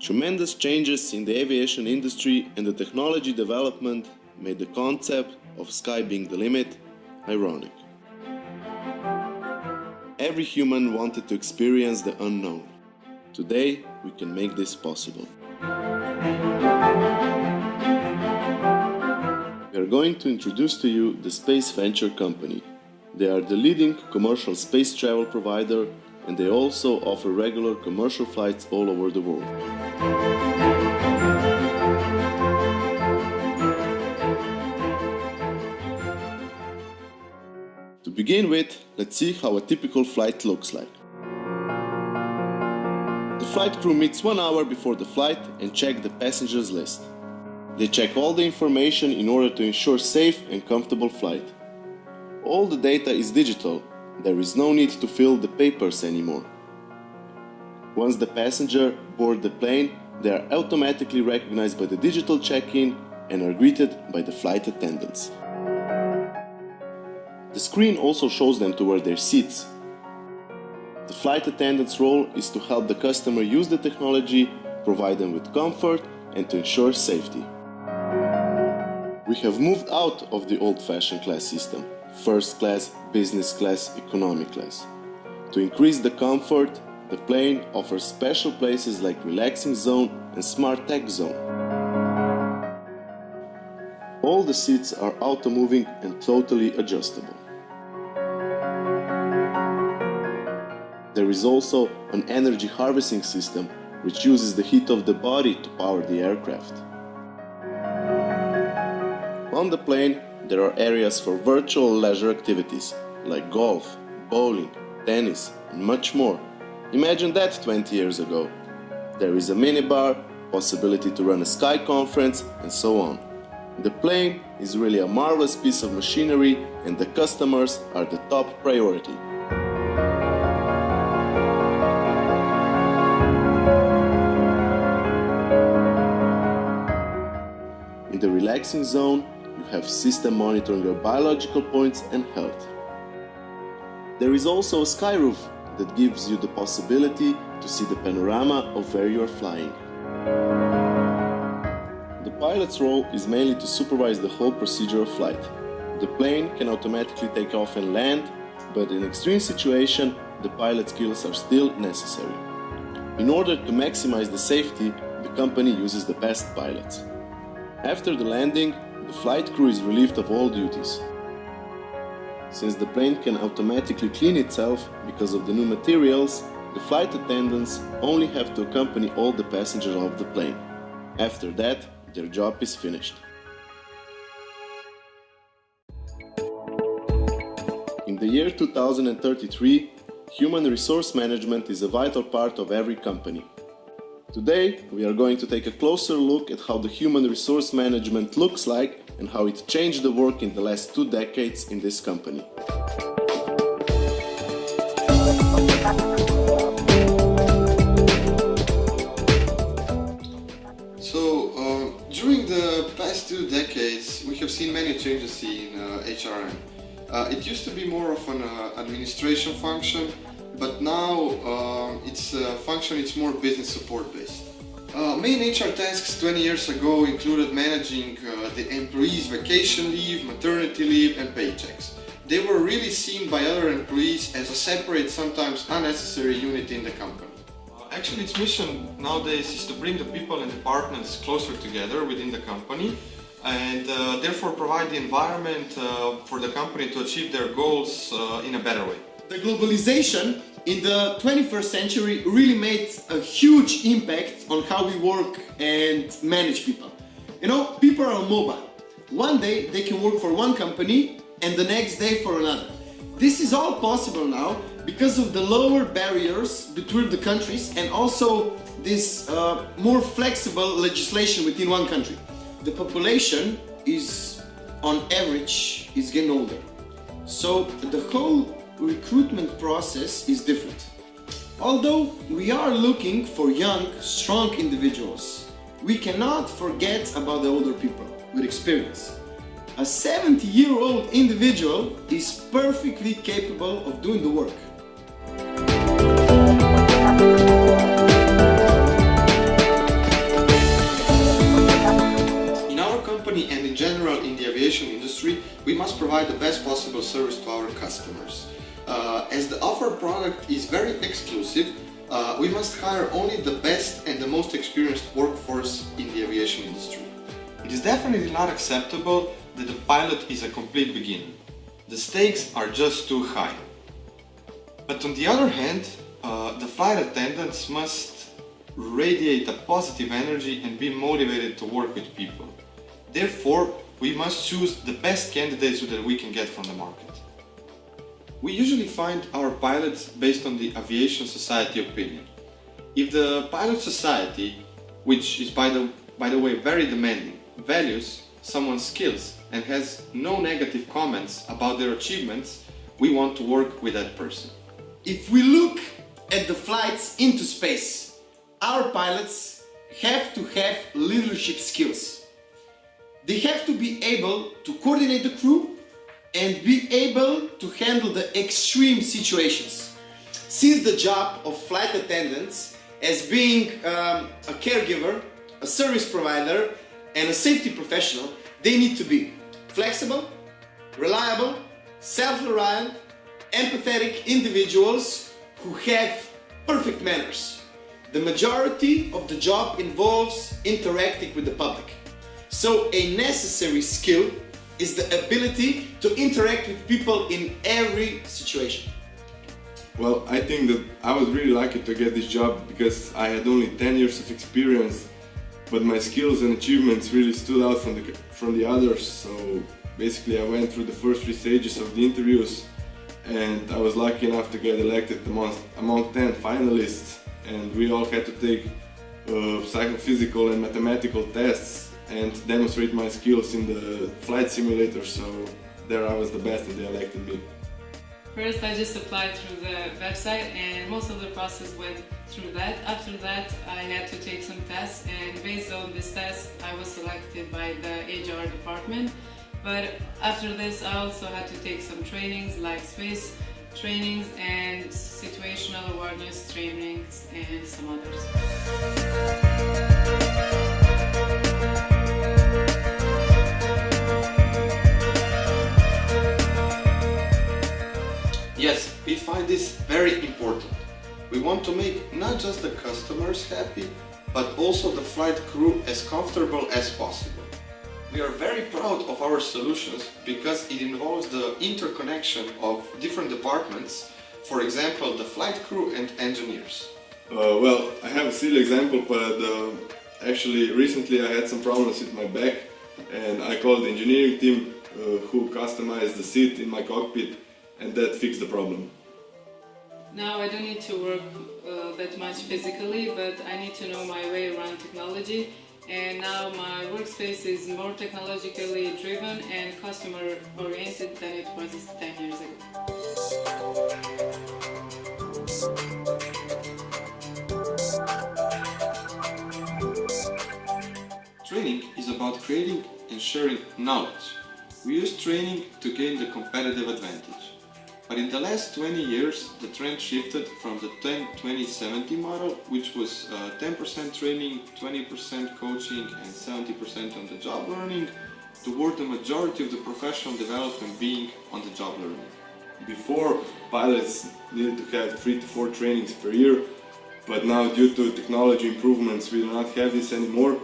Tremendous changes in the aviation industry and the technology development made the concept of sky being the limit ironic. Every human wanted to experience the unknown. Today, we can make this possible. We are going to introduce to you the SpaceAdventures company. They are the leading commercial space travel provider, and they also offer regular commercial flights all over the world. To begin with, let's see how a typical flight looks like. The flight crew meets 1 hour before the flight and check the passengers list. They check all the information in order to ensure safe and comfortable flight. All the data is digital. There is no need to fill the papers anymore. Once the passenger board the plane, they are automatically recognized by the digital check-in and are greeted by the flight attendants. The screen also shows them toward their seats. The flight attendant's role is to help the customer use the technology, provide them with comfort, and to ensure safety. We have moved out of the old-fashioned class system, first class, business class, economy class. To increase the comfort, the plane offers special places like relaxing zone and smart tech zone. All the seats are auto-moving and totally adjustable. There is also an energy harvesting system which uses the heat of the body to power the aircraft. On the plane, there are areas for virtual leisure activities like golf, bowling, tennis, and much more. Imagine that 20 years ago. There is a minibar, possibility to run a sky conference, and so on. The plane is really a marvelous piece of machinery, and the customers are the top priority. In the relaxing zone, you have system monitoring your biological points and health. There is also a sky roof that gives you the possibility to see the panorama of where you are flying. The pilot's role is mainly to supervise the whole procedure of flight. The plane can automatically take off and land, but in extreme situations, the pilot skills are still necessary. In order to maximize the safety, the company uses the best pilots. After the landing, the flight crew is relieved of all duties. Since the plane can automatically clean itself because of the new materials, the flight attendants only have to accompany all the passengers of the plane. After that, their job is finished. In the year 2033, human resource management is a vital part of every company. Today, we are going to take a closer look at how the human resource management looks like and how it changed the work in the last 2 decades in this company. During the past 2 decades, we have seen many changes in HRM. It used to be more of an administration function, but now it's more business support based. Main HR tasks 20 years ago included managing the employees' vacation leave, maternity leave and paychecks. They were really seen by other employees as a separate, sometimes unnecessary unit in the company. Actually, its mission nowadays is to bring the people and departments closer together within the company and therefore provide the environment for the company to achieve their goals in a better way. The globalization in the 21st century really made a huge impact on how we work and manage people. You know, people are mobile. One day they can work for one company and the next day for another. This is all possible now because of the lower barriers between the countries and also this more flexible legislation within one country. The population is, on average, is getting older. So the whole recruitment process is different. Although we are looking for young, strong individuals, we cannot forget about the older people with experience. A 70-year-old individual is perfectly capable of doing the work. we must provide the best possible service to our customers. As the offered product is very exclusive, we must hire only the best and the most experienced workforce in the aviation industry. It is definitely not acceptable that the pilot is a complete beginner. The stakes are just too high. But on the other hand, the flight attendants must radiate a positive energy and be motivated to work with people. Therefore, we must choose the best candidates that we can get from the market. We usually find our pilots based on the Aviation Society opinion. If the Pilot Society, which is by the way very demanding, values someone's skills and has no negative comments about their achievements, we want to work with that person. If we look at the flights into space, our pilots have to have leadership skills. They have to be able to coordinate the crew and be able to handle the extreme situations. Since the job of flight attendants as being a caregiver, a service provider and a safety professional, they need to be flexible, reliable, self-reliant, empathetic individuals who have perfect manners. The majority of the job involves interacting with the public. So a necessary skill is the ability to interact with people in every situation. Well, I think that I was really lucky to get this job because I had only 10 years of experience, but my skills and achievements really stood out from the others. So basically I went through the first 3 stages of the interviews and I was lucky enough to get elected among 10 finalists, and we all had to take psychophysical and mathematical tests and demonstrate my skills in the flight simulator, so there I was the best and they elected me. First I just applied through the website and most of the process went through that. After that I had to take some tests, and based on this test I was selected by the HR department. But after this I also had to take some trainings like space trainings and situational awareness trainings and some others. Yes, we find this very important. We want to make not just the customers happy, but also the flight crew as comfortable as possible. We are very proud of our solutions because it involves the interconnection of different departments, for example, the flight crew and engineers. Well, I have a silly example, but actually recently I had some problems with my back and I called the engineering team who customized the seat in my cockpit, and that fixed the problem. Now I don't need to work that much physically, but I need to know my way around technology, and now my workspace is more technologically driven and customer oriented than it was 10 years ago. Training is about creating and sharing knowledge. We use training to gain the competitive advantage. But in the last 20 years, the trend shifted from the 10-20-70 model, which was 10% training, 20% coaching and 70% on the job learning, toward the majority of the professional development being on the job learning. Before, pilots needed to have 3 to 4 trainings per year, but now due to technology improvements we do not have this anymore.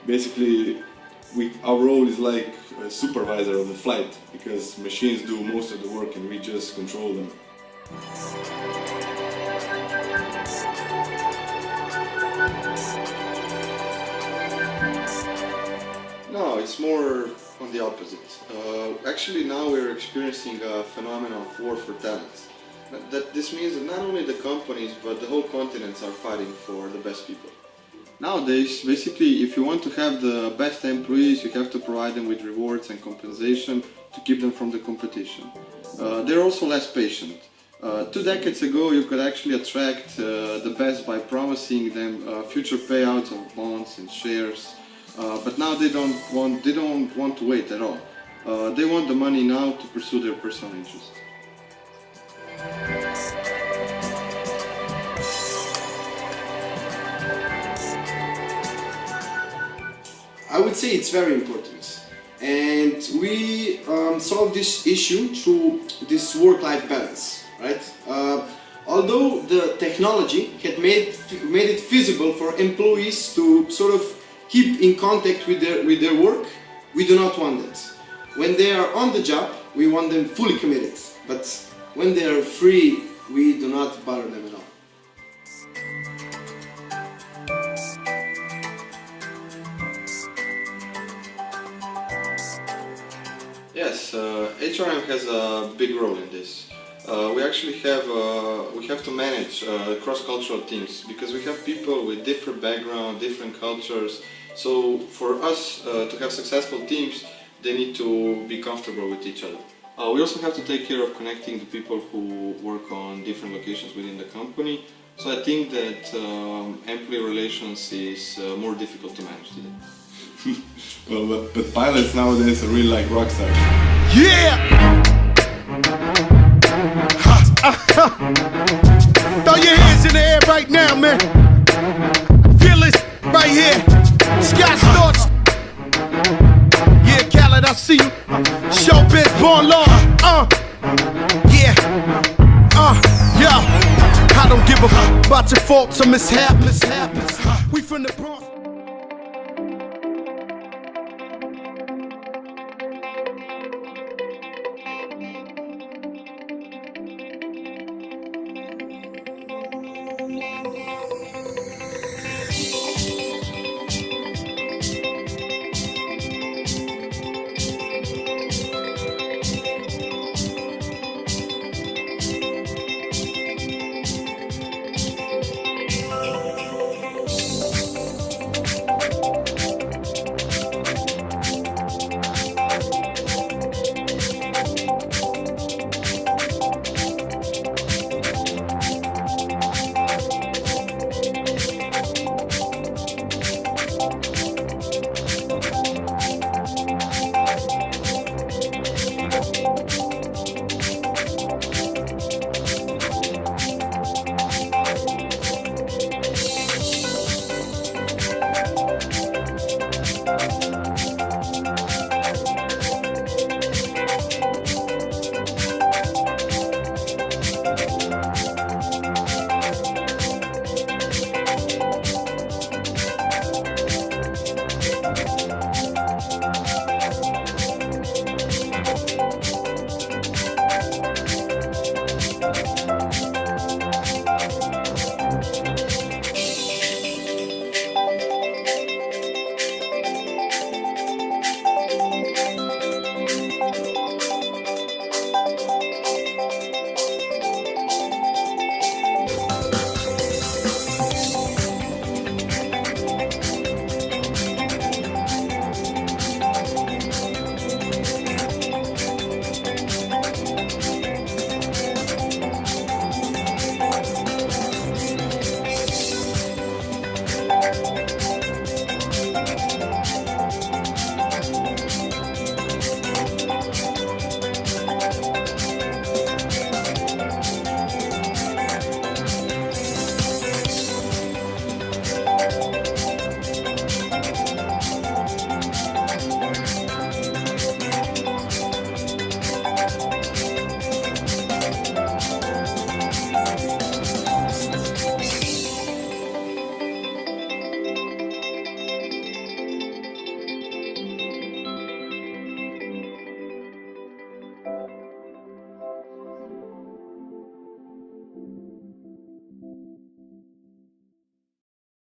Basically, our role is like a supervisor of the flight, because machines do most of the work and we just control them. No, it's more on the opposite. Actually now we're experiencing a phenomenon of war for talents. This means that not only the companies but the whole continents are fighting for the best people. Nowadays, basically, if you want to have the best employees, you have to provide them with rewards and compensation to keep them from the competition. They're also less patient. 2 decades ago, you could actually attract the best by promising them future payouts of bonds and shares, but now they don't want to wait at all. They want the money now to pursue their personal interests. I would say it's very important. And we solve this issue through this work-life balance, right? Although the technology had made it feasible for employees to sort of keep in contact with their work, we do not want that. When they are on the job, we want them fully committed. But when they are free, we do not bother them at all. Yes, HRM has a big role in this. We actually have to manage cross-cultural teams because we have people with different backgrounds, different cultures. So for us to have successful teams, they need to be comfortable with each other. We also have to take care of connecting the people who work on different locations within the company. So I think that employee relations is more difficult to manage today. Well, but pilots nowadays are really like rock stars. Yeah! Throw your hands in the air right now, man. Feel it right here. Sky Storch. Yeah, Khaled, I see you. Showbiz, born law. Yeah. Yeah. I don't give a fuck about your faults or mishaps. We from the Bronx.